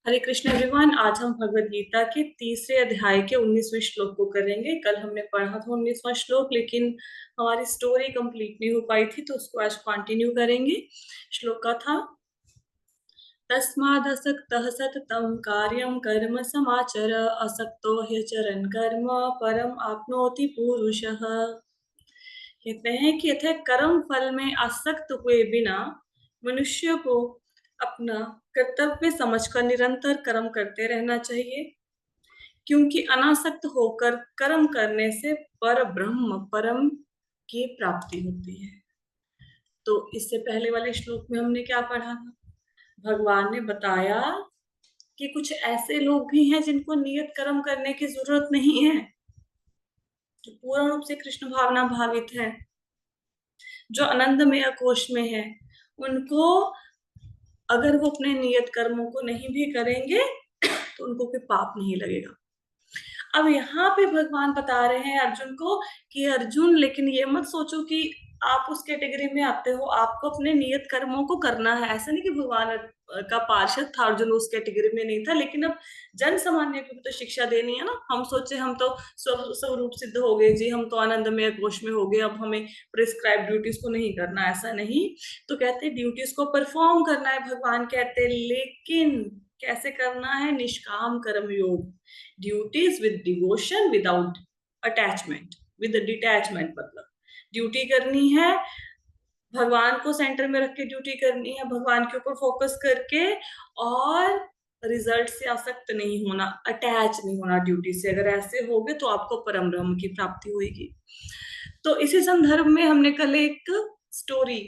हरे Krishna everyone. आज हम भगवत गीता के तीसरे अध्याय के 19वें श्लोक को करेंगे। कल हमने पढ़ा था 19वां श्लोक, लेकिन हमारी स्टोरी कंप्लीट नहीं हो पाई थी, तो उसको आज कंटिन्यू करेंगे। श्लोक का था तस्मादसक्तः सततं कार्यं कर्म समाचर असक्तो ह्यचरन् कर्म परम आपनोति पुरुषः। कहते हैं कि यथा कर्म फल में आसक्त हुए बिना मनुष्य को अपना कर्तव्य समझकर निरंतर कर्म करते रहना चाहिए, क्योंकि अनासक्त होकर कर्म करने से पर ब्रह्म परम की प्राप्ति होती है। तो इससे पहले वाले श्लोक में हमने क्या पढ़ा था? भगवान ने बताया कि कुछ ऐसे लोग भी हैं जिनको नियत कर्म करने की जरूरत नहीं है, जो पूर्ण रूप से कृष्ण भावना भावित है, जो आनंदमय कोश में है। उनको अगर वो अपने नियत कर्मों को नहीं भी करेंगे तो उनको कोई पाप नहीं लगेगा। अब यहाँ पे भगवान बता रहे हैं अर्जुन को कि अर्जुन, लेकिन ये मत सोचो कि आप उस कैटेगरी में आते हो, आपको अपने नियत कर्मों को करना है। ऐसा नहीं कि भगवान का पार्षद था अर्जुन उस कैटेगरी में नहीं था, लेकिन अब जन सामान्य को भी तो शिक्षा देनी है ना। हम सोचे हम तो स्वरूप सिद्ध हो गए जी, हम तो आनंदमय कोश में हो गए, अब हमें प्रिस्क्राइब ड्यूटीज को नहीं करना। ऐसा नहीं। तो कहते ड्यूटीज को परफॉर्म करना है, भगवान कहते, लेकिन कैसे करना है? निष्काम कर्म योग, duties with devotion without attachment, with detachment. मतलब ड्यूटी करनी है, भगवान को सेंटर में रख के ड्यूटी करनी है, भगवान के ऊपर फोकस करके, और रिजल्ट से आसक्त नहीं होना, अटैच नहीं होना ड्यूटी से। अगर ऐसे होगे तो आपको परम ब्रह्म की प्राप्ति होगी। तो इसी संदर्भ में हमने कल एक स्टोरी,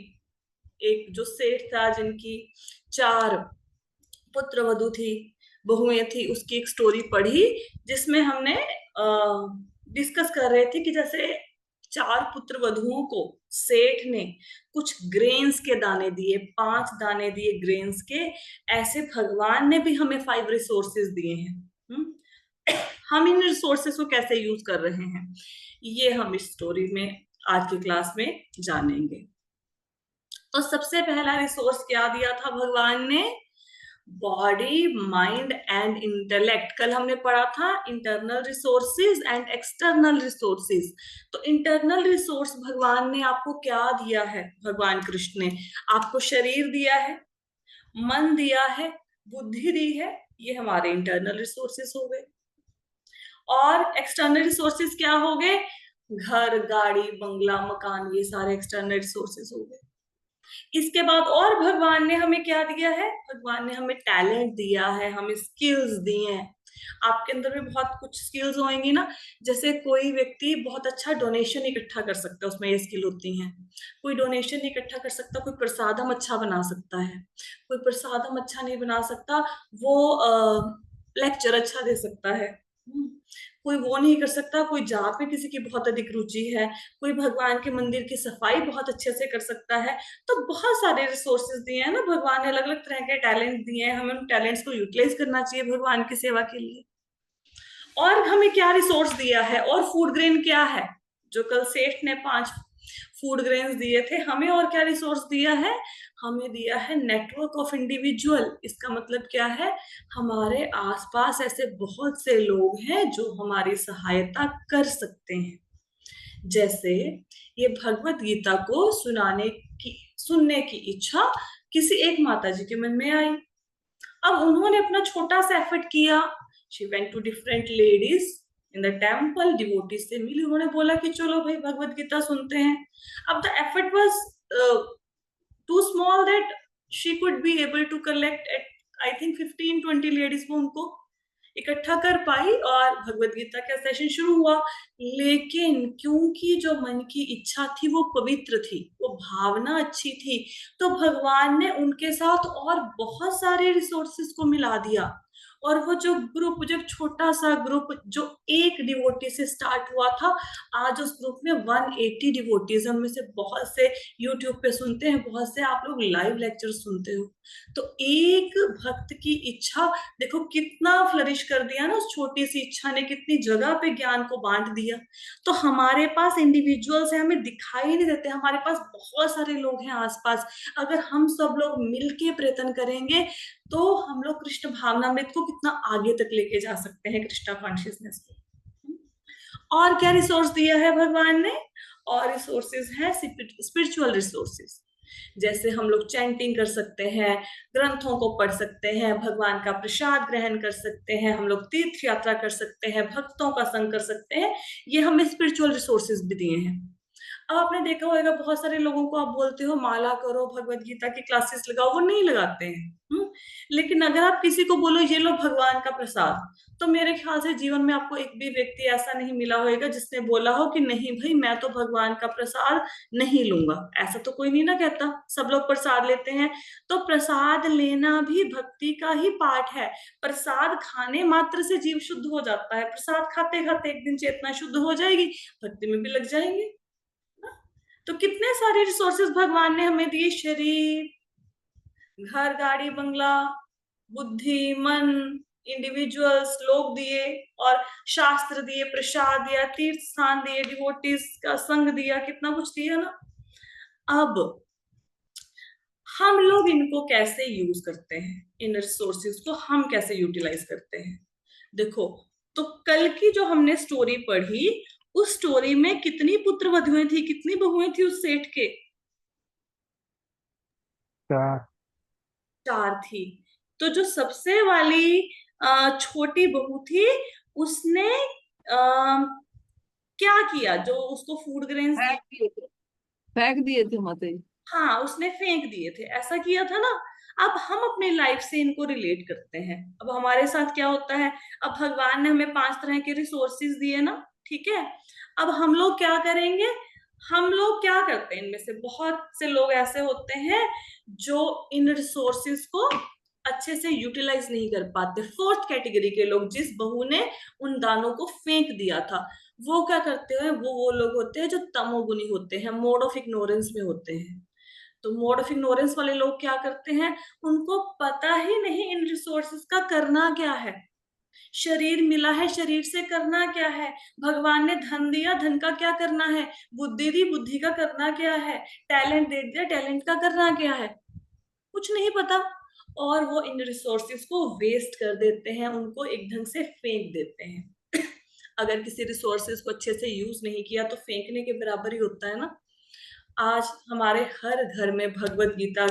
एक जो सेठ था जिनकी 4 पुत्र वधु थी, बहुएं थी, उसकी एक स्टोरी पढ़ी, जिसमें हमने डिस्कस कर रहे थे कि जैसे 4 पुत्र वधुओं को सेठ ने कुछ ग्रेन्स के दाने दिए, 5 दाने दिए ग्रेन्स के। ऐसे भगवान ने भी हमें 5 रिसोर्सेज दिए हैं। हम इन रिसोर्सेज को कैसे यूज कर रहे हैं, ये हम इस स्टोरी में आज की क्लास में जानेंगे। तो सबसे पहला रिसोर्स क्या दिया था भगवान ने? Body, mind and intellect. कल हमने पढ़ा था internal resources and external resources. तो इंटरनल रिसोर्स भगवान ने आपको क्या दिया है? भगवान कृष्ण ने आपको शरीर दिया है, मन दिया है, बुद्धि दी है। ये हमारे इंटरनल रिसोर्सेज हो गए। और एक्सटर्नल रिसोर्सेज क्या हो गए? घर, गाड़ी, बंगला, मकान, ये सारे एक्सटर्नल रिसोर्सेज हो गए। इसके बाद और भगवान ने हमें क्या दिया है? भगवान ने हमें टैलेंट दिया है, हमें स्किल्स दिए हैं। आपके अंदर भी बहुत कुछ स्किल्स होंगी ना। जैसे कोई व्यक्ति बहुत अच्छा डोनेशन इकट्ठा कर सकता है, उसमें ये स्किल होती हैं। कोई डोनेशन इकट्ठा कर सकता, कोई प्रसादम अच्छा बना सकता है, कोई प्रसादम अच्छा नहीं बना सकता, वो लेक्चर अच्छा दे सकता है। कोई वो नहीं कर सकता, कोई जाप में किसी की बहुत अधिक रुचि है, कोई भगवान के मंदिर की सफाई बहुत अच्छे से कर सकता है। तो बहुत सारे रिसोर्सेज दिए हैं ना भगवान ने, अलग अलग तरह के टैलेंट दिए हैं। हमें उन टैलेंट्स को यूटिलाइज करना चाहिए भगवान की सेवा के लिए। और हमें क्या रिसोर्स दिया है? और फूड ग्रेन क्या है? जो कल सेठ ने 5 फूड ग्रेन्स दिए थे, हमें और क्या रिसोर्स दिया है? हमें दिया है नेटवर्क ऑफ इंडिविजुअल। इसका मतलब क्या है? हमारे आसपास ऐसे बहुत से लोग हैं जो हमारी सहायता कर सकते हैं। जैसे ये भगवत गीता को सुनने की इच्छा किसी एक माता जी के मन में आई। अब उन्होंने अपना छोटा सा एफर्ट किया। She went to different ladies in the temple, devotee से मिली, उन्होंने बोला कि चलो भाई भगवत गीता सुनते हैं। अब the effort was too small that she could be able to collect at, I think 15-20 ladies को उनको इकट्ठा कर पाई, और भगवत गीता का सेशन शुरू हुआ। लेकिन क्योंकि जो मन की इच्छा थी वो पवित्र थी, वो भावना अच्छी थी, तो भगवान ने उनके साथ और बहुत सारे रिसोर्सेज को मिला दिया। और वो जो ग्रुप, जो छोटा सा ग्रुप जो एक डिवोटी से स्टार्ट हुआ था, आज उस ग्रुप में 180 डिवोटीज। हम में से बहुत से यूट्यूब पे सुनते हैं, बहुत से आप लोग लाइव लेक्चर सुनते हो। तो एक भक्त की इच्छा देखो कितना फ्लरिश कर दिया ना, उस छोटी सी इच्छा ने कितनी जगह पे ज्ञान को बांट दिया। तो हमारे पास इंडिविजुअल्स है, हमें दिखाई नहीं देते, हमारे पास बहुत सारे लोग हैं आसपास। अगर हम सब लोग मिलके प्रयत्न करेंगे तो हम लोग कृष्ण भावनामृत को कितना आगे तक लेके जा सकते हैं, कृष्णा कॉन्शियसनेस को। और क्या रिसोर्स दिया है भगवान ने? और रिसोर्सेज है स्पिरिचुअल रिसोर्सेज। जैसे हम लोग चैंटिंग कर सकते हैं, ग्रंथों को पढ़ सकते हैं, भगवान का प्रसाद ग्रहण कर सकते हैं, हम लोग तीर्थ यात्रा कर सकते हैं, भक्तों का संग कर सकते हैं। ये हमें स्पिरिचुअल रिसोर्सेज भी दिए हैं। अब आपने देखा होगा बहुत सारे लोगों को आप बोलते हो माला करो, भगवत गीता की क्लासेस लगाओ, वो नहीं लगाते हैं। लेकिन अगर आप किसी को बोलो ये लो भगवान का प्रसाद, तो मेरे ख्याल से जीवन में आपको एक भी व्यक्ति ऐसा नहीं मिला होगा जिसने बोला हो कि नहीं भाई मैं तो भगवान का प्रसाद नहीं लूंगा। ऐसा तो कोई नहीं ना कहता, सब लोग प्रसाद लेते हैं। तो प्रसाद लेना भी भक्ति का ही पार्ट है। प्रसाद खाने मात्र से जीव शुद्ध हो जाता है। प्रसाद खाते खाते एक दिन चेतना शुद्ध हो जाएगी, भक्ति में भी लग जाएंगे। तो कितने सारे रिसोर्सेज भगवान ने हमें दिए, शरीर, घर, गाड़ी, बंगला, बुद्धि, मन, इंडिविजुअल्स, लोग दिए, और शास्त्र दिए, प्रसाद दिया, तीर्थ स्थान दिए, डिवोटीज का संग दिया, कितना कुछ दिया ना। अब हम लोग इनको कैसे यूज करते हैं, इन रिसोर्सेज को हम कैसे यूटिलाइज करते हैं? देखो, तो कल की जो हमने स्टोरी पढ़ी, उस स्टोरी में कितनी पुत्र वधुएं थी, कितनी बहुएं थी उस सेठ के? 4। 4 थी। तो जो सबसे वाली छोटी बहू थी, उसने क्या किया? जो उसको फूड ग्रेन्स फेंक दी, दिए थे। फेंक दिए थे माता जी। हाँ उसने फेंक दिए थे, ऐसा किया था ना। अब हम अपने लाइफ से इनको रिलेट करते हैं। अब हमारे साथ क्या होता है? अब भगवान ने हमें 5 तरह के रिसोर्सेज दिए ना, ठीक है। अब हम लोग क्या करेंगे? हम लोग क्या करते हैं? इनमें से बहुत से लोग ऐसे होते हैं जो इन रिसोर्सेज को अच्छे से यूटिलाइज नहीं कर पाते। फोर्थ कैटेगरी के लोग, जिस बहू ने उन दानों को फेंक दिया था, वो क्या करते हैं? वो लोग होते हैं जो तमोगुनी होते हैं, मोड ऑफ इग्नोरेंस में होते हैं। तो मोड ऑफ इग्नोरेंस वाले लोग क्या करते हैं? उनको पता ही नहीं इन रिसोर्सेस का करना क्या है। शरीर मिला है, शरीर से करना क्या है? भगवान ने धन दिया, धन का क्या करना है? बुद्धि दी, बुद्धि का करना क्या है? टैलेंट दे दिया, टैलेंट का करना क्या है? कुछ नहीं पता। और वो इन रिसोर्सेज को वेस्ट कर देते हैं, उनको एक ढंग से फेंक देते हैं। अगर किसी रिसोर्सेज को अच्छे से यूज नहीं किया तो फेंकने के बराबर ही होता है ना। आज हमारे हर घर में भगवत गीता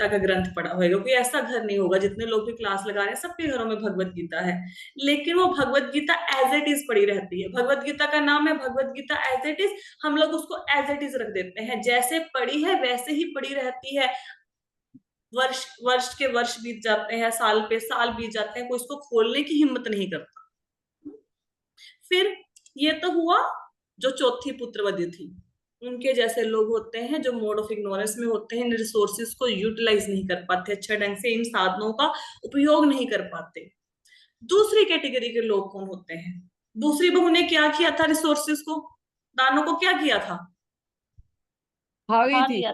का ग्रंथ पड़ा होगा। कोई ऐसा घर नहीं होगा, जितने लोग भी क्लास लगा रहे हैं सबके घरों में भगवत गीता है। लेकिन वो Bhagavad Gita as it is पड़ी रहती है। भगवत गीता का नाम है Bhagavad Gita as it is, हम लोग उसको एज इट इज रख देते हैं, जैसे पड़ी है वैसे ही पड़ी रहती है। वर्ष वर्ष के वर्ष बीत जाते हैं, साल पे साल बीत जाते हैं, कोई इसको खोलने की हिम्मत नहीं करता। फिर ये तो हुआ जो चौथी पुत्रवधि थी। उनके जैसे लोग होते हैं जो मोड ऑफ इग्नोरेंस में होते हैं, इन रिसोर्सेज को यूटिलाइज नहीं कर पाते अच्छे ढंग से, इन साधनों का उपयोग नहीं कर पाते। दूसरी कैटेगरी के लोग कौन होते हैं? दूसरी बहू ने क्या किया था? रिसोर्सेज को, दानों को क्या किया था? खा गई खा थी। लिया,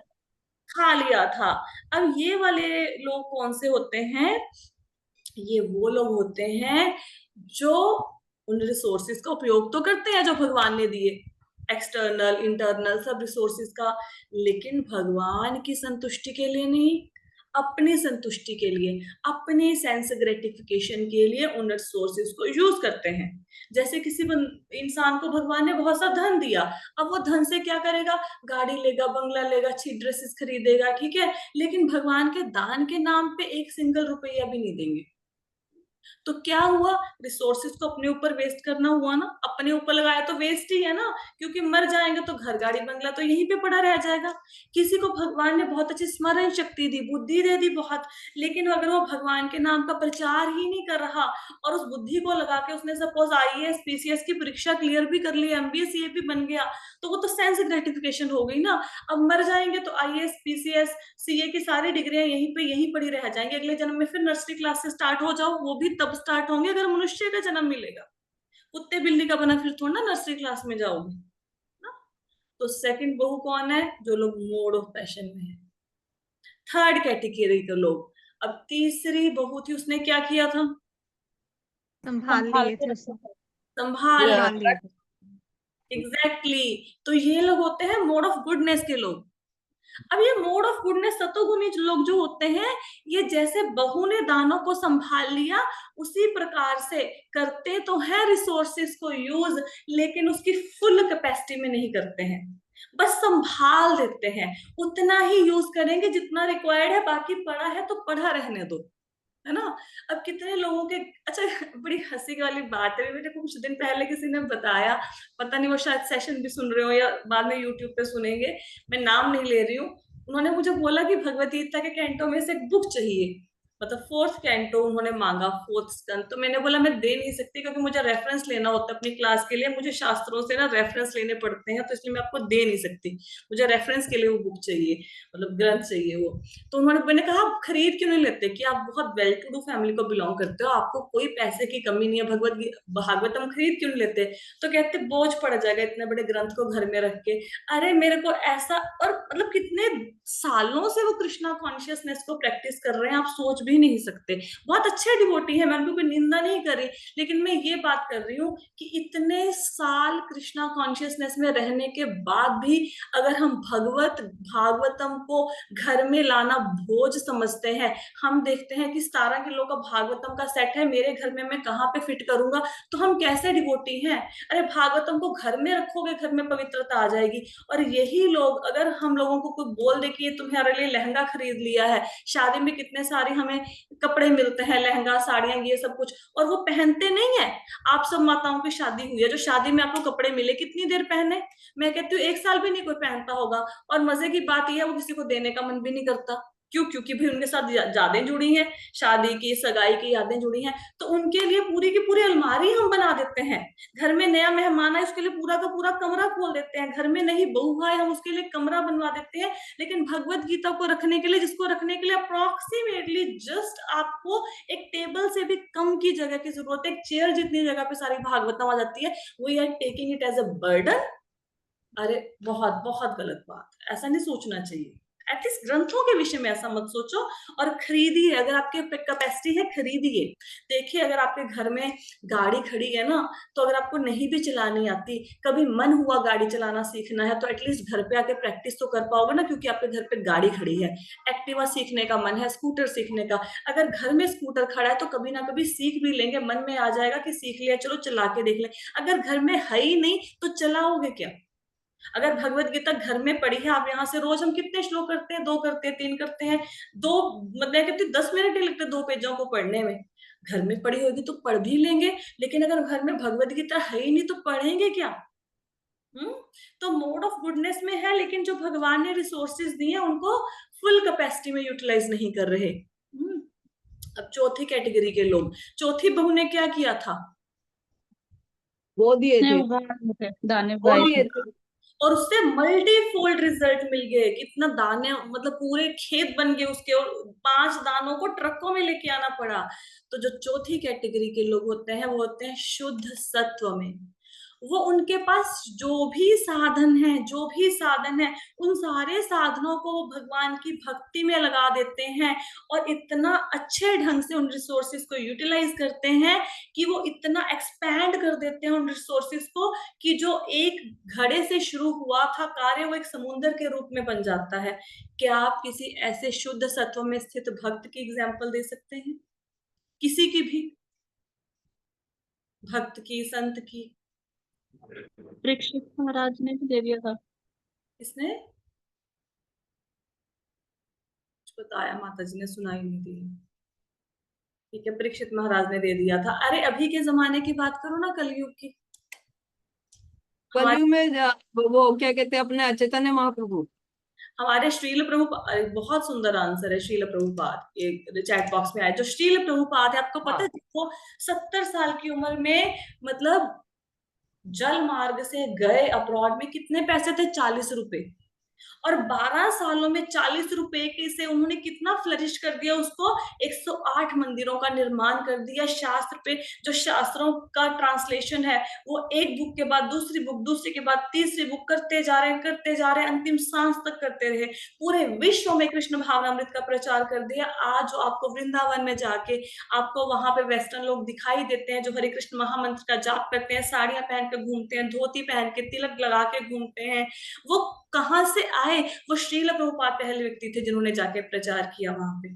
खा लिया था। अब ये वाले लोग कौन से होते हैं? ये वो लोग होते हैं जो उन रिसोर्सेज का उपयोग तो करते हैं जो भगवान ने दिए, एक्सटर्नल इंटरनल सब रिसोर्सेज का, लेकिन भगवान की संतुष्टि के लिए नहीं, अपनी संतुष्टि के लिए, अपने सेंस ग्रेटिफिकेशन के लिए उन रिसोर्सेज को यूज करते हैं। जैसे किसी इंसान को भगवान ने बहुत सा धन दिया, अब वो धन से क्या करेगा? गाड़ी लेगा, बंगला लेगा, अच्छी ड्रेसेस खरीदेगा, ठीक है। लेकिन भगवान के दान के नाम पे एक सिंगल रुपया भी नहीं देंगे। तो क्या हुआ? रिसोर्सेज को अपने ऊपर वेस्ट करना हुआ ना। अपने ऊपर लगाया तो वेस्ट ही है ना, क्योंकि मर जाएंगे तो घर, गाड़ी, बंगला तो यहीं पे पड़ा रह जाएगा। किसी को भगवान ने बहुत अच्छी स्मरण शक्ति दी, बुद्धि दे दी बहुत, लेकिन अगर वो भगवान के नाम का प्रचार ही नहीं कर रहा, और उस बुद्धि को लगा के उसने सपोज आईएएस पीसीएस की परीक्षा क्लियर भी कर ली, एमबीए सीए भी बन गया, तो वो तो सेंस ग्रेटिफिकेशन हो गई ना। अब मर जाएंगे तो आईएएस पीसीएस सीए की सारी डिग्रियां यहीं पे यहीं पड़ी रह जाएंगी, अगले जन्म में फिर नर्सरी क्लास से स्टार्ट हो जाओ, वो भी तब स्टार्ट होंगे अगर मनुष्य का जन्म मिलेगा। कुत्ते बिल्ली का बना फिर थोड़ा ना नर्सरी क्लास में जाओगे ना। तो सेकंड बहू कौन है? जो लोग मोड ऑफ पैशन में है, थर्ड कैटेगरी के लोग। अब तीसरी बहू थी, उसने क्या किया था? संभाल संभाल लिए के थे रखा उसे। था। संभाल लिया। संभाल लिए थे। एग्जैक्टली तो ये लोग होते हैं मोड ऑफ गुडनेस के लोग। अब ये मोड ऑफ गुडनेस सतोगुनी लोग जो होते हैं, ये जैसे बहू ने दानों को संभाल लिया उसी प्रकार से करते तो है रिसोर्सेस को यूज, लेकिन उसकी फुल कैपेसिटी में नहीं करते हैं, बस संभाल देते हैं। उतना ही यूज करेंगे जितना रिक्वायर्ड है, बाकी पड़ा है तो पड़ा रहने दो, है ना। अब कितने लोगों के, अच्छा बड़ी हंसी वाली बात है, मेरे को कुछ दिन पहले किसी ने बताया, पता नहीं वो शायद सेशन भी सुन रहे हो या बाद में यूट्यूब पे सुनेंगे, मैं नाम नहीं ले रही हूँ। उन्होंने मुझे बोला कि भगवत गीता के कैंटो में से एक बुक चाहिए, मतलब फोर्थ कैंटो उन्होंने मांगा, फोर्थ स्कंद। तो मैंने बोला मैं दे नहीं सकती क्योंकि मुझे रेफरेंस लेना होता है अपनी क्लास के लिए, मुझे शास्त्रों से ना रेफरेंस लेने पड़ते हैं, तो इसलिए मैं आपको दे नहीं सकती, मुझे रेफरेंस के लिए वो बुक चाहिए, मतलब ग्रंथ चाहिए वो। तो उन्होंने, मैंने कहा आप खरीद क्यों नहीं लेते, कि आप बहुत वेल टू डू फैमिली को बिलोंग करते हो, आपको कोई पैसे की कमी नहीं है, भागवतम खरीद क्यों नहीं लेते? तो कहते बोझ पड़ जाएगा इतने बड़े ग्रंथ को घर में रख के। अरे मेरे को ऐसा, और मतलब कितने सालों से वो कृष्णा कॉन्शियसनेस को प्रैक्टिस कर रहे हैं, आप सोच भी नहीं सकते। बहुत अच्छे डिवोटी है, मैं उनको कोई निंदा नहीं कर रही, लेकिन मैं ये बात कर रही हूँ कि इतने साल कृष्णा कॉन्शियसनेस में रहने के बाद भी अगर हम भागवतम को घर में लाना भोज समझते हैं, हम देखते हैं कि 17 किलो का भागवतम का सेट है मेरे घर में, मैं कहाँ पे फिट करूंगा, तो हम कैसे डिवोटी हैं? अरे भागवतम को घर में रखोगे, घर में पवित्रता आ जाएगी। और यही लोग, अगर हम लोगों को कोई बोल दे कि ये तुम्हारे लिए लहंगा खरीद लिया है, शादी में कितने सारे हमें कपड़े मिलते हैं, लहंगा साड़ियां ये सब कुछ, और वो पहनते नहीं है। आप सब माताओं की शादी हुई है, जो शादी में आपको कपड़े मिले कितनी देर पहने? मैं कहती हूँ 1 साल भी नहीं कोई पहनता होगा। और मजे की बात यह है वो किसी को देने का मन भी नहीं करता। क्यों? क्योंकि भी उनके साथ यादें जुड़ी हैं, शादी की सगाई की यादें जुड़ी हैं, तो उनके लिए पूरी की पूरी अलमारी हम बना देते हैं। घर में नया मेहमान आए उसके लिए पूरा का पूरा कमरा खोल देते हैं, घर में नई बहू आए हम उसके लिए कमरा बनवा देते हैं। लेकिन भगवत गीता को रखने के लिए, जिसको रखने के लिए अप्रोक्सीमेटली जस्ट आपको एक टेबल से भी कम की जगह की जरूरत है, एक चेयर जितनी जगह पे सारी भागवतम आ जाती है, we are taking it as a burden. अरे बहुत बहुत गलत बात, ऐसा नहीं सोचना चाहिए। एटलीस्ट ग्रंथों के विषय में ऐसा मत सोचो। और खरीदिए, अगर आपके कैपेसिटी है खरीदिए। देखिए अगर आपके घर में गाड़ी खड़ी है ना, तो अगर आपको नहीं भी चलानी आती, कभी मन हुआ गाड़ी चलाना सीखना है, तो एटलीस्ट घर पे आके प्रैक्टिस तो कर पाओगे ना, क्योंकि आपके घर पे गाड़ी खड़ी है। एक्टिवा सीखने का मन है, स्कूटर सीखने का, अगर घर में स्कूटर खड़ा है तो कभी ना कभी सीख भी लेंगे, मन में आ जाएगा कि सीख लिया, चलो चला के देख ले। अगर घर में है ही नहीं तो चलाओगे क्या? अगर भगवत गीता घर में पढ़ी है, आप यहाँ से रोज हम कितने श्लोक करते हैं? 2 करते हैं, 3 करते हैं, 2 मतलब कहती 10 मिनट ही लगते 2 पेजों को पढ़ने में। घर में पढ़ी होगी तो पढ़ भी लेंगे, लेकिन अगर घर में भगवत गीता है ही नहीं तो पढ़ेंगे क्या? हम्म। तो मोड ऑफ गुडनेस में है, लेकिन जो भगवान ने रिसोर्सेज दिए उनको फुल कैपेसिटी में यूटिलाइज नहीं कर रहे। अब चौथी कैटेगरी के लोग, चौथी बहू ने क्या किया था? वो दिए थे, दाने वो उगाए दिए थे। थे। और उससे मल्टीफोल्ड रिजल्ट मिल गए, कितना दाने, मतलब पूरे खेत बन गए उसके, और 5 दानों को ट्रकों में लेके आना पड़ा। तो जो चौथी कैटेगरी के लोग होते हैं वो होते हैं शुद्ध सत्व में। वो उनके पास जो भी साधन है, जो भी साधन है, उन सारे साधनों को वो भगवान की भक्ति में लगा देते हैं, और इतना अच्छे ढंग से उन रिसोर्सेज को यूटिलाइज करते हैं कि वो इतना एक्सपैंड कर देते हैं उन रिसोर्सेज को, कि जो एक घड़े से शुरू हुआ था कार्य, वो एक समुद्र के रूप में बन जाता है। क्या आप किसी ऐसे शुद्ध सत्व में स्थित भक्त की एग्जाम्पल दे सकते हैं? किसी की भी, भक्त की, संत की? परीक्षित महाराज ने भी दे दिया था। इसने कुछ बताया, माता जी ने सुनाई नहीं दी। ठीक है, परीक्षित महाराज ने दे दिया था। अरे अभी के जमाने की बात करो ना, कलयुग की। हमारे कलयुग में वो क्या कहते हैं अपने चैतन्य महाप्रभु। हमारे श्रील प्रभुपाद, बहुत सुंदर आंसर है श्रील प्रभुपाद, एक चैट बॉक्स में आया, जो श्रील प्रभुपाद है, आपको पता हाँ है जिसको 70 साल की उम्र में, मतलब जल मार्ग से गए अब्रॉड में, कितने पैसे थे? 40 रुपए। और 12 सालों में 40 रुपए के से उन्होंने कितना फ्लरिश कर दिया उसको, 108 मंदिरों का निर्माण कर दिया। शास्त्र पे जो शास्त्रों का ट्रांसलेशन है वो एक बुक के बाद दूसरी बुक, दूसरी के बाद तीसरी बुक करते जा रहे हैं, करते जा रहे हैं, अंतिम सांस तक करते रहे। पूरे विश्व में कृष्ण भावनामृत का प्रचार कर दिया। आज जो आपको वृंदावन में जाके आपको वहां पे वेस्टर्न लोग दिखाई देते हैं जो हरे कृष्ण महामंत्र का जाप करते हैं, साड़ियां पहन के घूमते हैं, धोती पहन के, तिलक लगा के घूमते हैं, वो कहां से आए? वो श्रील प्रभुपाद पहले व्यक्ति थे जिन्होंने जाके प्रचार किया वहां पे।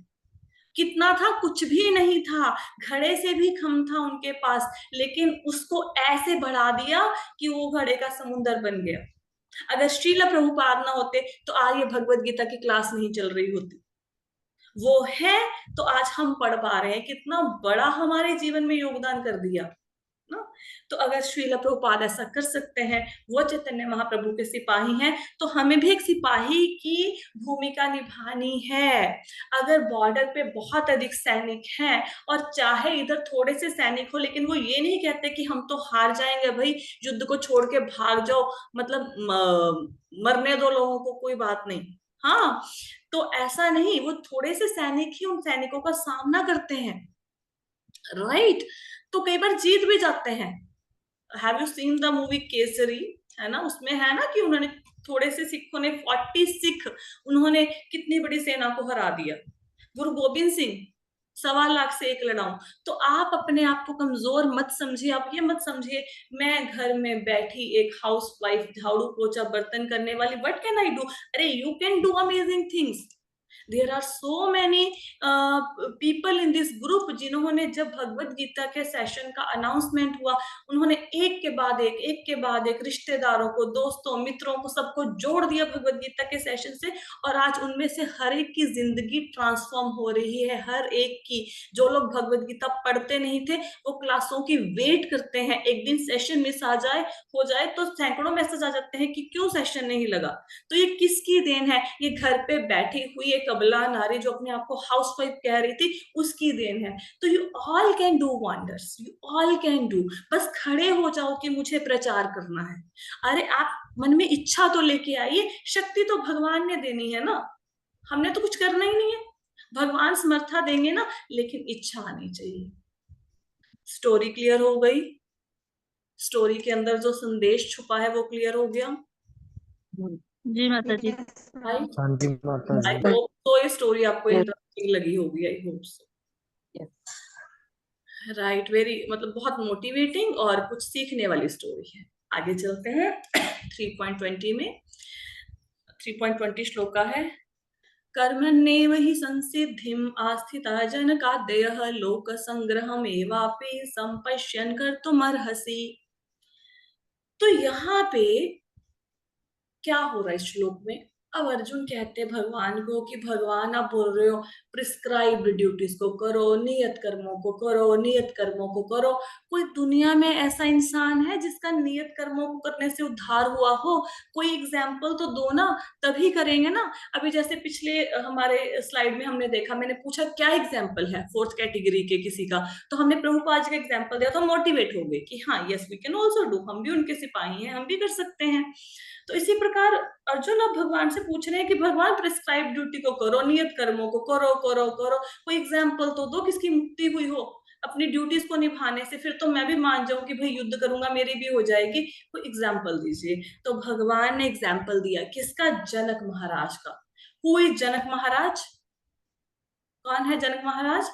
कितना था? कुछ भी नहीं था, घड़े से भी कम था उनके पास, लेकिन उसको ऐसे बढ़ा दिया कि वो घड़े का समुंदर बन गया। अगर श्रील प्रभुपाद ना होते तो आज ये भगवत गीता की क्लास नहीं चल रही होती। वो है तो आज हम पढ़ पा रहे हैं। कितना बड़ा हमारे जीवन में योगदान कर दिया ना। तो अगर श्रील प्रभुपाद ऐसा कर सकते हैं, वो चैतन्य महाप्रभु के सिपाही हैं, तो हमें भी एक सिपाही की भूमिका निभानी है। अगर बॉर्डर पे बहुत अधिक सैनिक हैं और चाहे इधर थोड़े से सैनिक हो, लेकिन वो ये नहीं कहते कि हम तो हार जाएंगे भाई, युद्ध को छोड़ के भाग जाओ, मतलब मरने दो लोगों को, कोई बात नहीं। हाँ, तो ऐसा नहीं, वो थोड़े से सैनिक ही उन सैनिकों का सामना करते हैं, राइट? तो कई बार जीत भी जाते हैं। Have you seen the movie Kesari? है ना, उसमें है ना कि उन्होंने थोड़े से सिखों ने 40 सिख, उन्होंने कितनी बड़ी सेना को हरा दिया। गुरु गोबिंद सिंह 1.25 लाख से एक लड़ाऊं। तो आप अपने आप को कमजोर मत समझिए। आप ये मत समझिए मैं घर में बैठी एक हाउस वाइफ, झाड़ू पोछा बर्तन करने वाली, व्हाट कैन आई डू? अरे you can do amazing things. There are so many people in this group जिन्होंने, जब भगवत गीता के सेशन का अनाउंसमेंट हुआ, उन्होंने एक के बाद एक रिश्तेदारों को, दोस्तों, मित्रों को, सबको जोड़ दिया भगवत गीता के सेशन से। और आज उनमें से हर एक की जिंदगी ट्रांसफॉर्म हो रही है, हर एक की। जो लोग भगवत गीता पढ़ते नहीं थे वो क्लासों की वेट करते हैं, एक दिन सेशन मिस आ जाए, हो जाए तो सैकड़ों मैसेज आ जाते हैं कि क्यों सेशन नहीं लगा। तो ये किसकी देन है? ये घर पे बैठी हुई एक अबला नारी जो अपने आप को हाउसवाइफ कह रही थी, उसकी देन है। तो you all can do wonders, you all can do. बस खड़े हो जाओ कि मुझे प्रचार करना है। अरे आप मन में इच्छा तो लेके आइए, शक्ति तो भगवान ने देनी है ना, हमने तो कुछ करना ही नहीं है। भगवान समर्था देंगे ना, लेकिन इच्छा आनी चाहिए। स्टोरी क्लियर हो गई? स्टोरी के अंदर जो संदेश छुपा है वो क्लियर हो गया? जी माता जी। हाँ जी माता आई जी। होप तो ये स्टोरी आपको इंटरेस्टिंग लगी होगी। I hope so, right? Very, मतलब बहुत मोटिवेटिंग और कुछ सीखने वाली स्टोरी है। आगे चलते हैं 3.20 में। 3.20 श्लोक का है, कर्मण्येव हि संसिद्धिम् आस्थिता जनकादयः लोक संग्रहमेवापि संपश्यन् कर्तुमर्हसि। तो यहाँ पे क्या हो रहा है इस श्लोक में? अब अर्जुन कहते हैं भगवान को कि भगवान आप बोल रहे हो प्रिस्क्राइब्ड ड्यूटीज को करो, नियत कर्मों को करो, नियत कर्मों को करो। कोई दुनिया में ऐसा इंसान है जिसका नियत कर्मों को करने से उद्धार हुआ हो? कोई एग्जाम्पल तो दो ना, तभी करेंगे ना। अभी जैसे पिछले हमारे स्लाइड में हमने देखा, मैंने पूछा क्या एग्जाम्पल है 4th कैटेगरी के किसी का, तो हमने प्रभुपाद जी का एग्जाम्पल दिया, तो मोटिवेट हो गए कि हाँ yes we can also do, हम भी उनके सिपाही हैं, हम भी कर सकते हैं। तो इसी प्रकार अर्जुन अब भगवान से पूछ रहे हैं कि भगवान प्रिस्क्राइब ड्यूटी को करो, नियत कर्मों को करो करो करो, कोई एग्जाम्पल तो दो किसकी मुक्ति हुई हो अपनी ड्यूटीज को निभाने से, फिर तो मैं भी मान जाऊं कि भाई युद्ध करूंगा मेरी भी हो जाएगी, कोई एग्जाम्पल दीजिए। तो भगवान ने एग्जाम्पल दिया किसका? जनक महाराज का। हु इज जनक महाराज? कौन है जनक महाराज?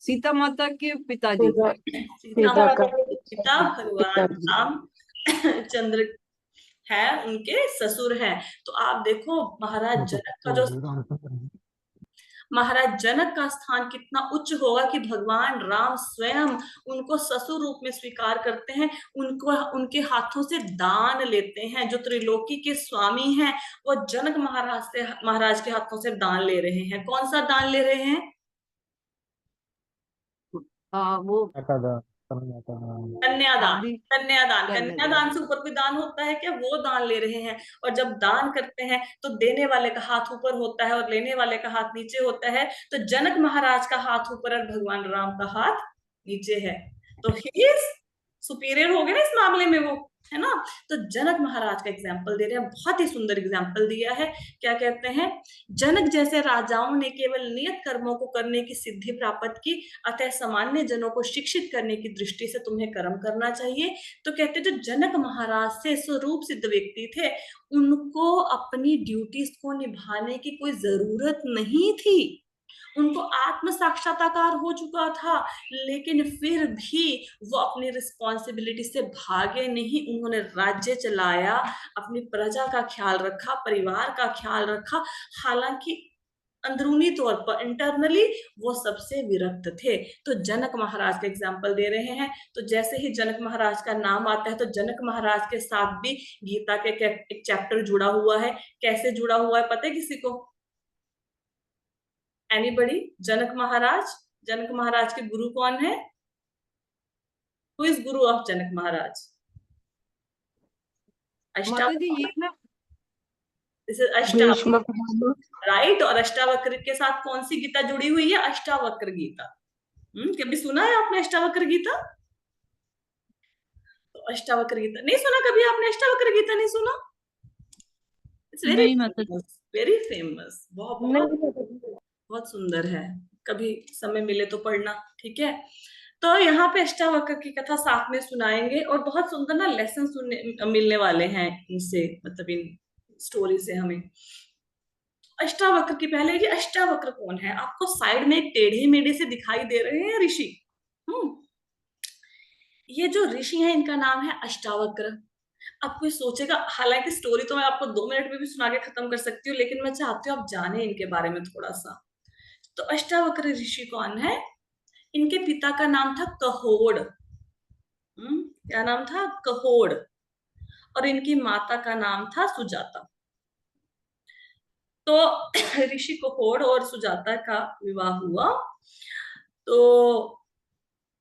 सीता माता के पिताजी। सीता माता के पिता भगवान राम चंद्र है, उनके ससुर हैं। तो आप देखो महाराज जनक का स्थान कितना उच्च होगा कि भगवान राम स्वयं उनको ससुर रूप में स्वीकार करते हैं, उनको उनके हाथों से दान लेते हैं। जो त्रिलोकी के स्वामी हैं वो जनक महाराज के हाथों से दान ले रहे हैं। कौन सा दान ले रहे हैं? वो कन्यादान। कन्यादान से ऊपर कोई दान होता है क्या? वो दान ले रहे हैं। और जब दान करते हैं तो देने वाले का हाथ ऊपर होता है और लेने वाले का हाथ नीचे होता है। तो जनक महाराज का हाथ ऊपर और भगवान राम का हाथ नीचे है। तो ही इज सुपीरियर हो गए ना इस मामले में वो, है ना। तो जनक महाराज का एग्जाम्पल दे रहे हैं, बहुत ही सुंदर एग्जाम्पल दिया है। क्या कहते हैं, जनक जैसे राजाओं ने केवल नियत कर्मों को करने की सिद्धि प्राप्त की, अतः सामान्य जनों को शिक्षित करने की दृष्टि से तुम्हें कर्म करना चाहिए। तो कहते जो जनक महाराज से स्वरूप सिद्ध व्यक्ति थे, उनको अपनी ड्यूटीज को निभाने की कोई जरूरत नहीं थी, उनको आत्म साक्षात्कार हो चुका था, लेकिन फिर भी वो अपनी रिस्पॉन्सिबिलिटी से भागे नहीं। उन्होंने राज्य चलाया, अपनी प्रजा का ख्याल रखा, परिवार का ख्याल रखा, हालांकि अंदरूनी तौर पर इंटरनली वो सबसे विरक्त थे। तो जनक महाराज का एग्जाम्पल दे रहे हैं। तो जैसे ही जनक महाराज का नाम आता है तो जनक महाराज के साथ भी गीता के एक चैप्टर जुड़ा हुआ है। कैसे जुड़ा हुआ है पता है किसी को? एनीबडी? जनक महाराज के गुरु कौन है? हु इज गुरु ऑफ जनक महाराज? माता जी ये ना भीष्म पितामह। राइट। और अष्टावक्र के साथ कौन सी गीता जुड़ी हुई है? अष्टावक्र गीता। कभी सुना है आपने अष्टावक्र गीता? तो अष्टावक्र गीता नहीं सुना कभी आपने? अष्टावक्र गीता नहीं सुना? इट्स नहीं माता जी। वेरी फेमस, बहुत बहुत बहुत सुंदर है, कभी समय मिले तो पढ़ना, ठीक है। तो यहाँ पे अष्टावक्र की कथा साथ में सुनाएंगे और बहुत सुंदर ना लेसन सुनने मिलने वाले हैं इनसे, मतलब इन स्टोरी से हमें। अष्टावक्र की पहले ये अष्टावक्र कौन है? आपको साइड में एक टेढ़े मेढ़े से दिखाई दे रहे हैं ऋषि। ये जो ऋषि हैं इनका नाम है अष्टावक्र। अब कोई सोचेगा, हालांकि स्टोरी तो मैं आपको 2 मिनट में भी सुना के खत्म कर सकती हूँ, लेकिन मैं चाहती हूँ आप जाने इनके बारे में थोड़ा सा। तो अष्टावक्र ऋषि कौन है? इनके पिता का नाम था कहोड़। क्या नाम था? कहोड़। और इनकी माता का नाम था सुजाता। तो ऋषि कहोड़ और सुजाता का विवाह हुआ। तो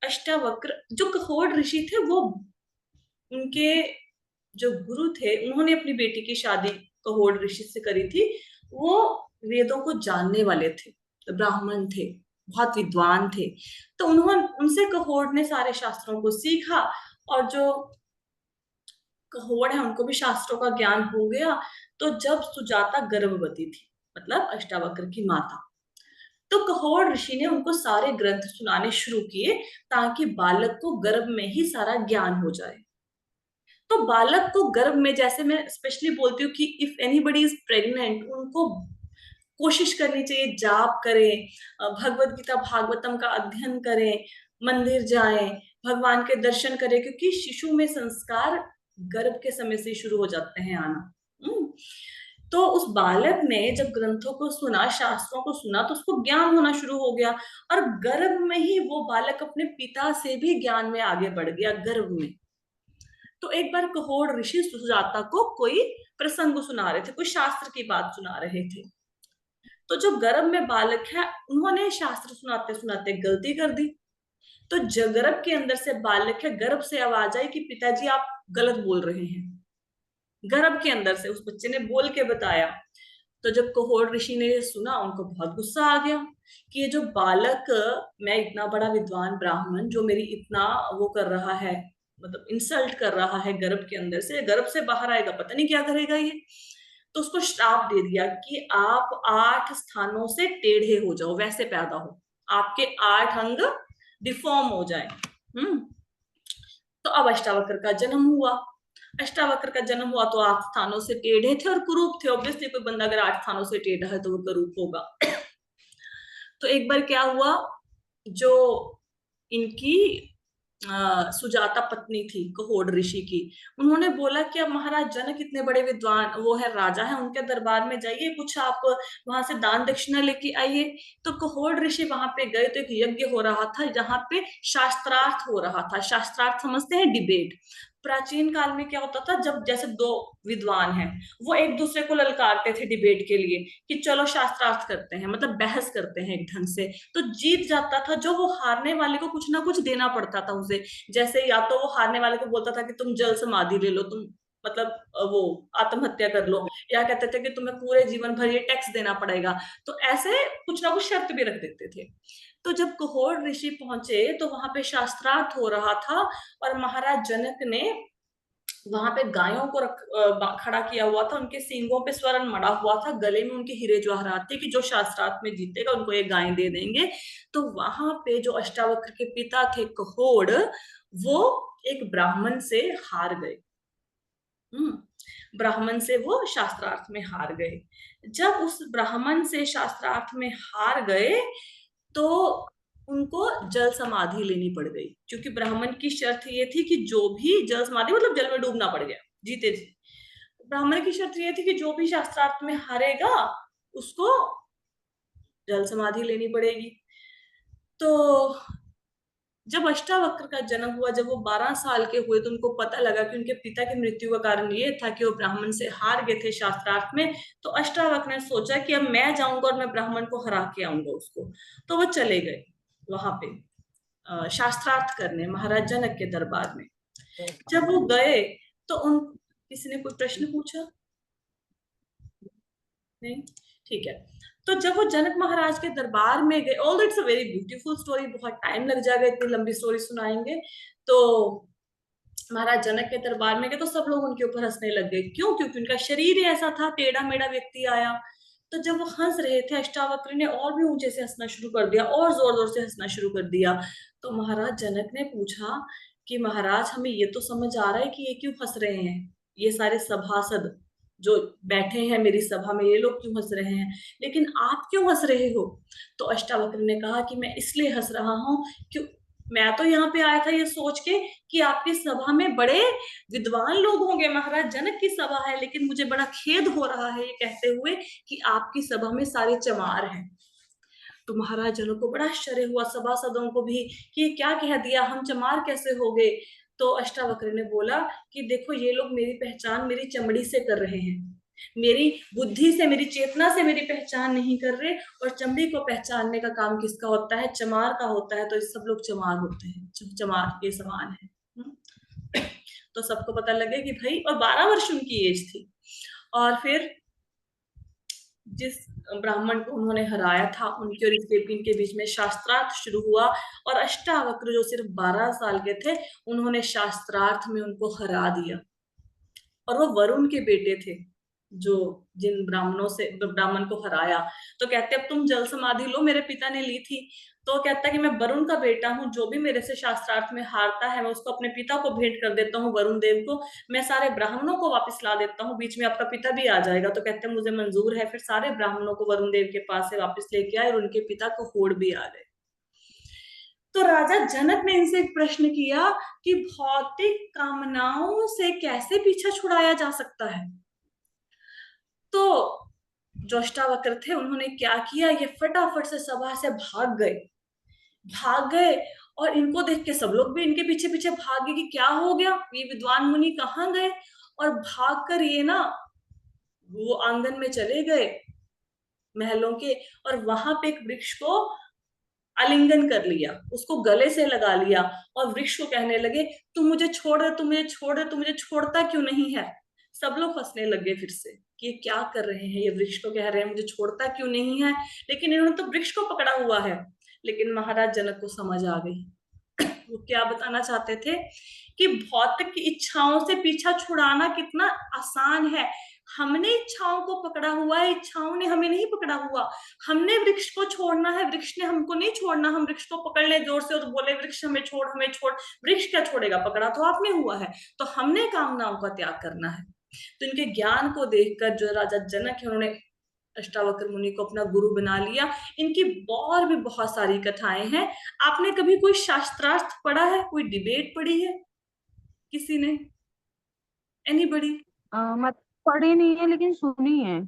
अष्टावक्र जो कहोड़ ऋषि थे, वो उनके जो गुरु थे, उन्होंने अपनी बेटी की शादी कहोड़ ऋषि से करी थी। वो वेदों को जानने वाले थे, ब्राह्मण थे, बहुत विद्वान थे। तो उन्होंने उनसे कहोड़ ने सारे शास्त्रों को सीखा, और जो कहोड़ है उनको भी शास्त्रों का ज्ञान हो गया। तो जब सुजाता गर्भवती थी, मतलब अष्टावक्र की माता, तो कहोड़ ऋषि ने उनको सारे ग्रंथ सुनाने शुरू किए, ताकि बालक को गर्भ में ही सारा ज्ञान हो जाए। तो बालक को गर्भ में, जैसे मैं स्पेशली बोलती हूँ कि इफ एनीबडी इज प्रेग्नेंट, उनको कोशिश करनी चाहिए जाप करें, भगवत गीता भागवतम का अध्ययन करें, मंदिर जाएं, भगवान के दर्शन करें, क्योंकि शिशु में संस्कार गर्भ के समय से शुरू हो जाते हैं आना। तो उस बालक ने जब ग्रंथों को सुना, शास्त्रों को सुना, तो उसको ज्ञान होना शुरू हो गया, और गर्भ में ही वो बालक अपने पिता से भी ज्ञान में आगे बढ़ गया, गर्भ में। तो एक बार कहोड़ ऋषि सुजाता को कोई प्रसंग सुना रहे थे, कोई शास्त्र की बात सुना रहे थे। तो जो गर्भ में बालक है, उन्होंने शास्त्र सुनाते सुनाते गलती कर दी। तो गर्भ के अंदर से बालक है, गर्भ से आवाज आई कि पिताजी आप गलत बोल रहे हैं। गर्भ के अंदर से उस बच्चे ने बोल के बताया। तो जब कहोड़ ऋषि ने ये सुना, उनको बहुत गुस्सा आ गया कि ये जो बालक, मैं इतना बड़ा विद्वान ब्राह्मण, जो मेरी इतना वो कर रहा है, मतलब इंसल्ट कर रहा है गर्भ के अंदर से, गर्भ से बाहर आएगा पता नहीं क्या करेगा ये। तो उसको श्राप दे दिया कि आप 8 स्थानों से टेढ़े हो जाओ, वैसे पैदा हो, आपके 8 अंग डिफॉर्म हो जाए। तो अब अष्टावक्र का जन्म हुआ। अष्टावक्र का जन्म हुआ तो 8 स्थानों से टेढ़े थे और कुरूप थे। ऑब्वियसली कोई बंदा अगर 8 स्थानों से टेढ़ा है तो वो कुरूप होगा। तो एक बार क्या हुआ, जो इनकी सुजाता पत्नी थी कहोड़ ऋषि की, उन्होंने बोला कि अब महाराज जनक इतने बड़े विद्वान, वो है राजा है, उनके दरबार में जाइए, कुछ आप वहां से दान दक्षिणा लेके आइए। तो कहोड़ ऋषि वहां पे गए तो एक यज्ञ हो रहा था, जहां पे शास्त्रार्थ हो रहा था। शास्त्रार्थ समझते हैं? डिबेट। प्राचीन काल में क्या होता था, जब जैसे 2 विद्वान हैं, वो एक दूसरे को ललकारते थे डिबेट के लिए कि चलो शास्त्रार्थ करते हैं, मतलब बहस करते हैं एक ढंग से। तो जीत जाता था जो, वो हारने वाले को कुछ ना कुछ देना पड़ता था उसे। जैसे या तो वो हारने वाले को बोलता था कि तुम जल समाधि ले लो, तुम मतलब वो आत्महत्या कर लो, या कहते थे कि तुम्हें पूरे जीवन भर ये टैक्स देना पड़ेगा। तो ऐसे कुछ ना कुछ शर्त भी रख देते थे। तो जब कहोड़ ऋषि पहुंचे तो वहां पे शास्त्रार्थ हो रहा था, और महाराज जनक ने वहां पे गायों को खड़ा किया हुआ था, उनके सींगों पे स्वर्ण मड़ा हुआ था, गले में उनके हीरे जवाहरात थे कि जो शास्त्रार्थ में जीतेगा उनको ये गायें दे देंगे। तो वहां पे जो अष्टावक्र के पिता थे कहोड़, वो एक ब्राह्मण से हार गए। ब्राह्मण से वो शास्त्रार्थ में हार गए। जब उस ब्राह्मण से शास्त्रार्थ में हार गए तो उनको जल समाधि लेनी पड़ गई, क्योंकि ब्राह्मण की शर्त ये थी कि जो भी जल समाधि मतलब जल में डूबना पड़ गया जीते जी। ब्राह्मण की शर्त ये थी कि जो भी शास्त्रार्थ में हारेगा उसको जल समाधि लेनी पड़ेगी। तो जब अष्टावक्र का जन्म हुआ, जब वो 12 साल के हुए, तो उनको पता लगा कि उनके पिता की मृत्यु का कारण ये था कि वो ब्राह्मण से हार गए थे शास्त्रार्थ में। तो अष्टावक्र ने सोचा कि अब मैं जाऊंगा और मैं ब्राह्मण को हरा के आऊंगा उसको। तो वो चले गए वहां पे शास्त्रार्थ करने महाराज जनक के दरबार में। जब वो गए तो उन किसी ने कोई प्रश्न पूछा? नहीं, ठीक है। तो जब वो जनक महाराज के दरबार में गए, all that's a very beautiful story, बहुत टाइम लग जाएगा, इतनी लंबी स्टोरी सुनाएंगे। तो महाराज जनक के दरबार में गए तो सब लोग उनके ऊपर हंसने लग गए। क्यों? क्योंकि उनका शरीर ही ऐसा था, टेढ़ा मेढ़ा व्यक्ति आया। तो जब वो हंस रहे थे, अष्टावक्र ने और भी ऊंचे से हंसना शुरू कर दिया, और जोर जोर से हंसना शुरू कर दिया। तो महाराज जनक ने पूछा कि महाराज, हमें ये तो समझ आ रहा है कि ये क्यों हंस रहे हैं, ये सारे सभासद जो बैठे हैं मेरी सभा में, ये लोग क्यों हंस रहे हैं, लेकिन आप क्यों हंस रहे हो? तो अष्टावक्र ने कहा कि मैं इसलिए हंस रहा हूँ क्यों, मैं तो यहाँ पे आया था ये सोच के कि आपकी सभा में बड़े विद्वान लोग होंगे, महाराज जनक की सभा है, लेकिन मुझे बड़ा खेद हो रहा है ये कहते हुए कि आपकी सभा में सारे चमार हैं। तो महाराज जनक को बड़ा आश्चर्य हुआ, सभासदों को भी, कि ये क्या कह दिया, हम चमार कैसे हो गए? तो अष्टावक्र ने बोला कि देखो, ये लोग मेरी पहचान मेरी चमड़ी से कर रहे हैं, मेरी बुद्धि से, मेरी चेतना से मेरी पहचान नहीं कर रहे। और चमड़ी को पहचानने का काम किसका होता है? चमार का होता है। तो सब लोग चमार होते हैं, चमार के समान है। तो सबको पता लगे कि भाई, और 12 वर्ष उनकी एज थी। और फिर जिस ब्राह्मण को उन्होंने हराया था, उनके और इस देवी के बीच में शास्त्रार्थ शुरू हुआ। और अष्टावक्र जो सिर्फ 12 साल के थे, उन्होंने शास्त्रार्थ में उनको हरा दिया। और वो वरुण के बेटे थे, जो जिन ब्राह्मण को हराया। तो कहते अब तुम जल समाधि लो, मेरे पिता ने ली थी। तो कहता है कि मैं वरुण का बेटा हूँ, जो भी मेरे से शास्त्रार्थ में हारता है मैं उसको अपने पिता को भेंट कर देता हूँ, वरुण देव को। मैं सारे ब्राह्मणों को वापस ला देता हूँ, बीच में आपका पिता भी आ जाएगा। तो कहते हैं मुझे मंजूर है। फिर सारे ब्राह्मणों को वरुण देव के पास से वापस लेके आए, और उनके पिता को होड़ भी आ गए। तो राजा जनक ने इनसे एक प्रश्न किया कि भौतिक कामनाओं से कैसे पीछा छुड़ाया जा सकता है? तो जो अष्टावक्र थे, उन्होंने क्या किया, ये फटाफट से सभा से भाग गए। और इनको देख के सब लोग भी इनके पीछे पीछे भागे कि क्या हो गया, ये विद्वान मुनि कहाँ गए। और भागकर ये ना वो आंगन में चले गए महलों के, और वहां पे एक वृक्ष को आलिंगन कर लिया, उसको गले से लगा लिया, और वृक्ष को कहने लगे, तू मुझे छोड़ दे, तू मुझे छोड़ दे, तू मुझे छोड़ता क्यों नहीं है? सब लोग हंसने लगे फिर से कि ये क्या कर रहे हैं, ये वृक्ष को कह रहे हैं मुझे छोड़ता क्यों नहीं है, लेकिन इन्होंने तो वृक्ष को पकड़ा हुआ है। लेकिन महाराज जनक को समझ आ गई। वो क्या बताना चाहते थे कि भौतिक इच्छाओं से पीछा छुड़ाना कितना आसान है। हमने इच्छाओं को पकड़ा हुआ है, इच्छाओं ने हमें नहीं पकड़ा हुआ। हमने वृक्ष को छोड़ना है, वृक्ष ने हमको नहीं छोड़ना। हम वृक्ष को पकड़ ले जोर से और बोले वृक्ष हमें छोड़, हमें छोड़, वृक्ष क्या छोड़ेगा? पकड़ा तो आपने हुआ है। तो हमने कामनाओं का त्याग करना है। तो इनके ज्ञान को देखकर जो राजा जनक है, उन्होंने अष्टावक्र मुनि को अपना गुरु बना लिया। इनकी और भी बहुत सारी कथाएं हैं। आपने कभी कोई शास्त्रार्थ पढ़ा है, कोई डिबेट पढ़ी है किसी ने? एनीबडी? मत पढ़ी नहीं है लेकिन सुनी है।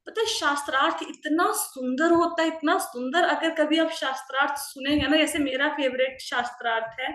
पता है, शास्त्रार्थ इतना सुंदर होता है, इतना सुंदर। अगर कभी आप शास्त्रार्थ सुनेंगे ना, जैसे मेरा फेवरेट शास्त्रार्थ है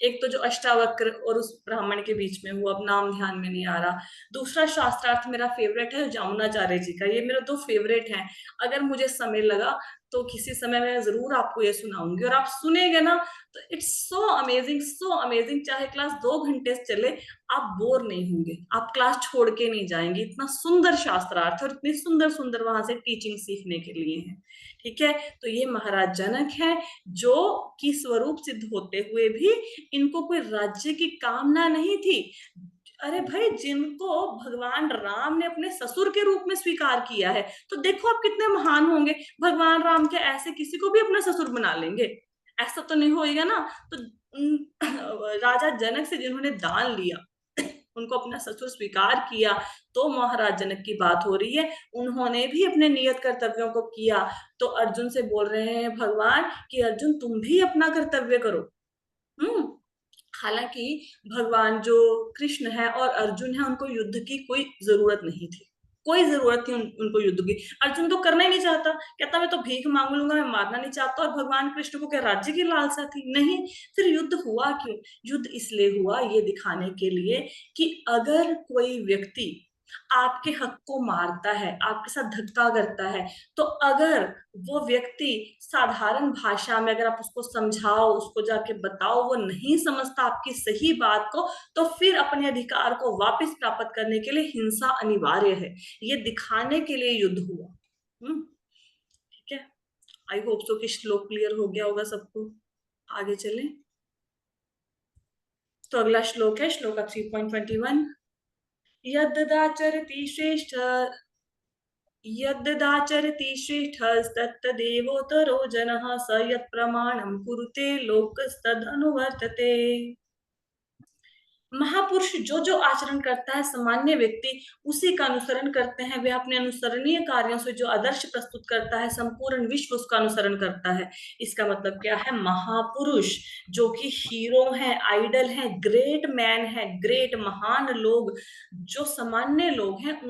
एक तो जो अष्टावक्र और उस ब्राह्मण के बीच में, वो अब नाम ध्यान में नहीं आ रहा। दूसरा शास्त्रार्थ मेरा फेवरेट है जमुनाचार्य जी का। ये मेरे दो फेवरेट हैं। अगर मुझे समय लगा तो किसी समय मैं जरूर आपको ये सुनाऊंगी, और आप सुनेंगे ना तो it's so amazing, so amazing. चाहे क्लास 2 घंटे से चले, आप बोर नहीं होंगे, आप क्लास छोड़ के नहीं जाएंगे। इतना सुंदर शास्त्रार्थ और इतनी सुंदर सुंदर वहां से टीचिंग सीखने के लिए है। ठीक है, तो ये महाराज जनक है, जो कि स्वरूप सिद्ध होते हुए भी इनको कोई राज्य की कामना नहीं थी। अरे भाई, जिनको भगवान राम ने अपने ससुर के रूप में स्वीकार किया है, तो देखो आप कितने महान होंगे। भगवान राम के ऐसे किसी को भी अपना ससुर बना लेंगे? ऐसा तो नहीं होएगा ना। तो राजा जनक से जिन्होंने दान लिया, उनको अपना ससुर स्वीकार किया, तो महाराज जनक की बात हो रही है। उन्होंने भी अपने नियत कर्तव्यों को किया। तो अर्जुन से बोल रहे हैं भगवान कि अर्जुन तुम भी अपना कर्तव्य करो। हालांकि भगवान जो कृष्ण है और अर्जुन है, उनको युद्ध की कोई जरूरत नहीं थी, कोई जरूरत थी उनको युद्ध की। अर्जुन तो करना ही नहीं चाहता, कहता मैं तो भीख मांग लूंगा, मैं मारना नहीं चाहता। और भगवान कृष्ण को क्या राज्य की लालसा थी? नहीं। फिर युद्ध हुआ क्यों? युद्ध इसलिए हुआ, ये दिखाने के लिए कि अगर कोई व्यक्ति आपके हक को मारता है, आपके साथ धक्का करता है, तो अगर वो व्यक्ति साधारण भाषा में अगर आप उसको समझाओ, उसको जाके बताओ, वो नहीं समझता आपकी सही बात को, तो फिर अपने अधिकार को वापस प्राप्त करने के लिए हिंसा अनिवार्य है। ये दिखाने के लिए युद्ध हुआ। ठीक है, आई होप सो कि श्लोक क्लियर हो गया होगा सबको। आगे चलें। तो अगला श्लोक है श्लोक 3.21। यद्दाचरति श्रेष्ठ यद्दाचरति श्रेष्ठस्तत्तदेवोत्तरो जनः स यत्प्रमाणं कुरुते लोकस्तदनुवर्तते। महापुरुष जो जो आचरण करता है, सामान्य व्यक्ति उसी का अनुसरण करते हैं। वे अपने अनुसरणीय कार्यों से जो आदर्श प्रस्तुत करता है, संपूर्ण विश्व उसका अनुसरण करता है। इसका मतलब क्या है? महापुरुष जो कि हीरो हैं, आइडल हैं, ग्रेट मैन है, ग्रेट महान लोग, जो सामान्य लोग हैं,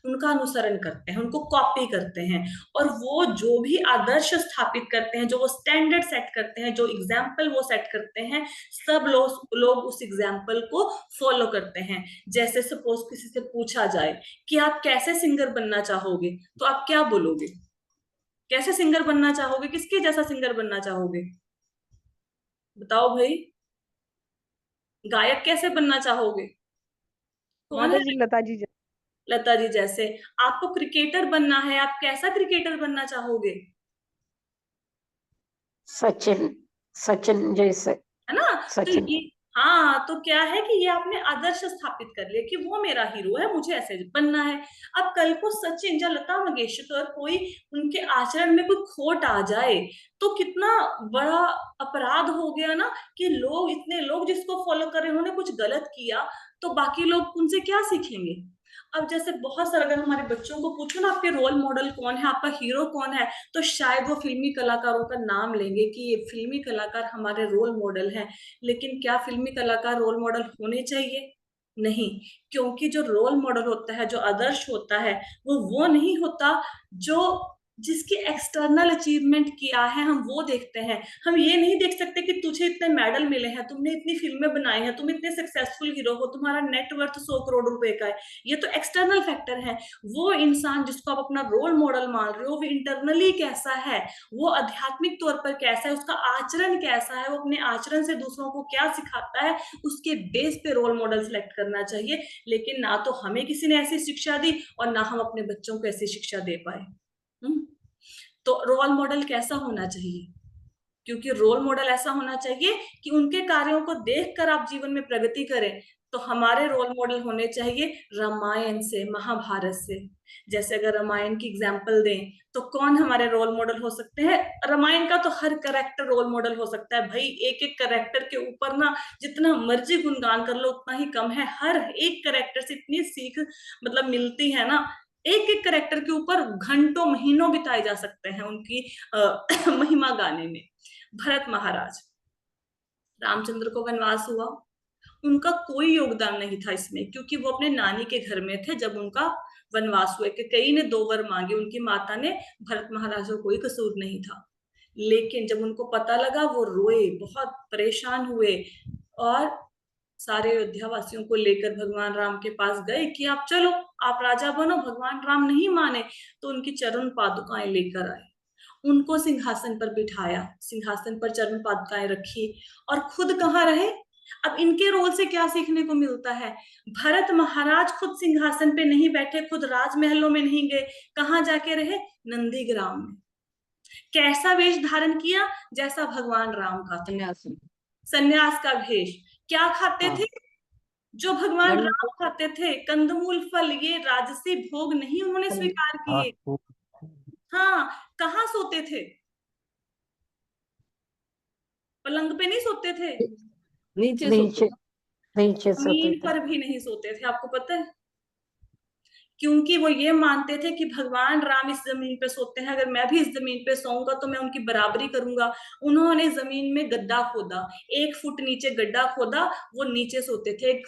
उनका अनुसरण करते हैं, उनको कॉपी करते हैं। और वो जो भी आदर्श स्थापित करते हैं, जो वो स्टैंडर्ड सेट करते हैं, जो एग्जाम्पल वो सेट करते हैं, सब लोग उस एग्जाम्पल को फॉलो करते हैं। जैसे सपोज किसी से पूछा जाए कि आप कैसे सिंगर बनना चाहोगे, तो आप क्या बोलोगे? कैसे सिंगर बनना चाहोगे? किसके जैसा सिंगर बनना चाहोगे? बताओ भाई, गायक कैसे बनना चाहोगे? कौन है? लता जी। लता जी जैसे। आपको क्रिकेटर बनना है, आप कैसा क्रिकेटर बनना चाहोगे? सचिन, सचिन जैसे, है ना? तो सचिन। ये, हाँ, तो क्या है कि ये आपने आदर्श स्थापित कर लिया कि वो मेरा हीरो है, मुझे ऐसे बनना है। अब कल को सचिन या लता मंगेशकर कोई उनके आचरण में कोई खोट आ जाए, तो कितना बड़ा अपराध हो गया ना, कि लोग, इतने लोग जिसको फॉलो कर रहे हैं, उन्होंने कुछ गलत किया, तो बाकी लोग उनसे क्या सीखेंगे? अब जैसे बहुत सारे, अगर हमारे बच्चों को पूछो ना आपके रोल मॉडल कौन है, आपका हीरो कौन है, तो शायद वो फिल्मी कलाकारों का नाम लेंगे कि ये फिल्मी कलाकार हमारे रोल मॉडल हैं। लेकिन क्या फिल्मी कलाकार रोल मॉडल होने चाहिए? नहीं। क्योंकि जो रोल मॉडल होता है, जो आदर्श होता है, वो नहीं होता जो जिसकी एक्सटर्नल अचीवमेंट किया है, हम वो देखते हैं। हम ये नहीं देख सकते कि तुझे इतने मेडल मिले हैं, तुमने इतनी फिल्में बनाई हैं, तुम इतने सक्सेसफुल हीरो हो, तुम्हारा नेटवर्थ 100 करोड़ रुपए का है। ये तो एक्सटर्नल फैक्टर है। वो इंसान जिसको आप अपना रोल मॉडल मान रहे हो, वो इंटरनली कैसा है, वो आध्यात्मिक तौर पर कैसा है, उसका आचरण कैसा है, वो अपने आचरण से दूसरों को क्या सिखाता है, उसके बेस पे रोल मॉडल सिलेक्ट करना चाहिए। लेकिन ना तो हमें किसी ने ऐसी शिक्षा दी, और ना हम अपने बच्चों को ऐसी शिक्षा दे पाए। तो रोल मॉडल कैसा होना चाहिए? क्योंकि रोल मॉडल ऐसा होना चाहिए कि उनके कार्यों को देखकर आप जीवन में प्रगति करें। तो हमारे रोल मॉडल होने चाहिए रामायण से, महाभारत से। जैसे अगर रामायण की एग्जाम्पल दें, तो कौन हमारे रोल मॉडल हो सकते हैं? रामायण का तो हर कैरेक्टर रोल मॉडल हो सकता है भाई। एक एक कैरेक्टर के ऊपर ना जितना मर्जी गुणगान कर लो उतना ही कम है। हर एक कैरेक्टर से इतनी सीख मतलब मिलती है ना, एक एक कैरेक्टर के ऊपर घंटों महीनों बिताए जा सकते हैं उनकी महिमा गाने में। भरत महाराज, रामचंद्र को वनवास हुआ, उनका कोई योगदान नहीं था इसमें, क्योंकि वो अपने नानी के घर में थे जब उनका वनवास हुआ। कि कई ने 2 वर मांगे, उनकी माता ने, भरत महाराज को कोई कसूर नहीं था। लेकिन जब उनको पता लगा, वो रोए, बहुत परेशान हुए, और सारे अयोध्या वासियों को लेकर भगवान राम के पास गए कि आप चलो, आप राजा बनो। भगवान राम नहीं माने, तो उनकी चरण पादुकाएं लेकर आए, उनको सिंहासन पर बिठाया, सिंहासन पर चरण पादुकाएं रखी और खुद कहाँ रहे। अब इनके रोल से क्या सीखने को मिलता है? भरत महाराज खुद सिंहासन पे नहीं बैठे, खुद राजमहलों में नहीं गए, कहाँ जाके रहे? नंदीग्राम में। कैसा वेश धारण किया? जैसा भगवान राम का था, सन्यास का वेश। क्या खाते थे? जो भगवान राम खाते थे, कंदमूल, फल, ये राजसी भोग नहीं उन्होंने स्वीकार किए। हाँ, कहाँ सोते थे? पलंग पे नहीं सोते थे, नीचे नीचे सोते जमीन थे। पर भी नहीं सोते थे। आपको पता है? क्योंकि वो ये मानते थे कि भगवान राम इस जमीन पे सोते हैं, अगर मैं भी इस जमीन पे सोऊंगा तो मैं उनकी बराबरी करूंगा। उन्होंने जमीन में गड्ढा खोदा, 1 फुट नीचे गड्ढा खोदा, वो नीचे सोते थे। 1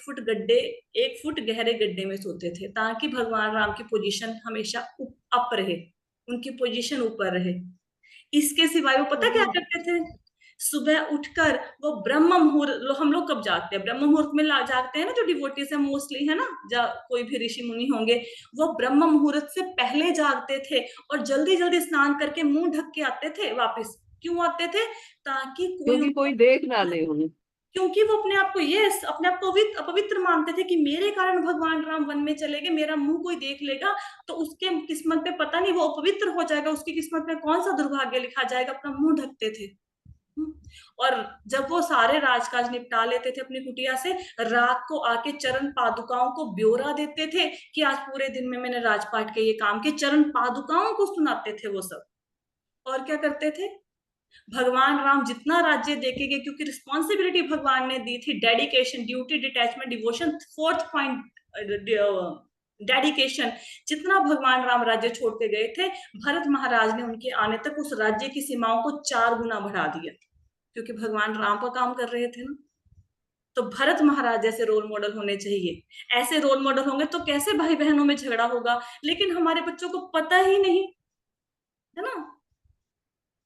फुट गहरे गड्ढे में सोते थे, ताकि भगवान राम की पोजीशन हमेशा अप रहे, उनकी पोजीशन ऊपर रहे। इसके सिवाय वो पता क्या करते थे? सुबह उठकर वो ब्रह्म मुहूर्त, हम लोग कब जागते हैं? ब्रह्म मुहूर्त में जागते हैं ना, जो डिवोटीज है मोस्टली, है ना, कोई भी ऋषि मुनि होंगे, वो ब्रह्म मुहूर्त से पहले जागते थे और जल्दी जल्दी स्नान करके मुंह ढक के आते थे वापस। क्यों आते थे? ताकि कोई देख ना ले उन्हें। क्योंकि वो अपने आप को अपवित्र मानते थे कि मेरे कारण भगवान राम वन में चले गए, मेरा मुंह कोई देख लेगा तो उसके किस्मत पे पता नहीं, वो अपवित्र हो जाएगा, उसकी किस्मत में कौन सा दुर्भाग्य लिखा जाएगा। अपना मुंह ढकते थे। और जब वो सारे राजकाज निपटा लेते थे अपनी कुटिया से, रात को आके चरण पादुकाओं को ब्यौरा देते थे कि आज पूरे दिन में मैंने राजपाट के ये काम के, चरण पादुकाओं को सुनाते थे वो सब। और क्या करते थे? भगवान राम जितना राज्य देके गए, क्योंकि रिस्पॉन्सिबिलिटी भगवान ने दी थी, dedication, duty, detachment, devotion, 4th point dedication, जितना भगवान राम राज्य छोड़ के गए थे, भरत महाराज ने उनके आने तक उस राज्य की सीमाओं को 4 गुना बढ़ा दिया, क्योंकि भगवान राम पर काम कर रहे थे ना। तो भरत महाराज जैसे रोल मॉडल होने चाहिए। ऐसे रोल मॉडल होंगे तो कैसे भाई बहनों में झगड़ा होगा? लेकिन हमारे बच्चों को पता ही नहीं, है ना।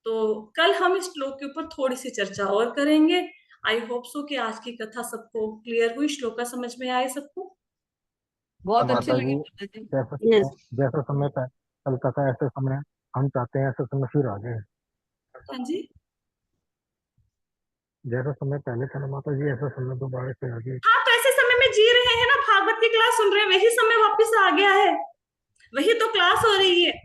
तो कल हम इस श्लोक के ऊपर थोड़ी सी चर्चा और करेंगे। आई होप सो कि आज की कथा सबको क्लियर हुई, श्लोक का समझ में आए सबको। बहुत अच्छे माता जी, लगे। जैसा समय चलता था ऐसे समय हम चाहते हैं, ऐसे समय फिर आ जाए। हाँ जी, जैसा समय पहले था ना माता जी, ऐसा समय दोबारा से आ जाए। हाँ, तो ऐसे समय में जी रहे हैं ना, भागवत की क्लास सुन रहे हैं, वही समय वापस आ गया है, वही तो क्लास हो रही है।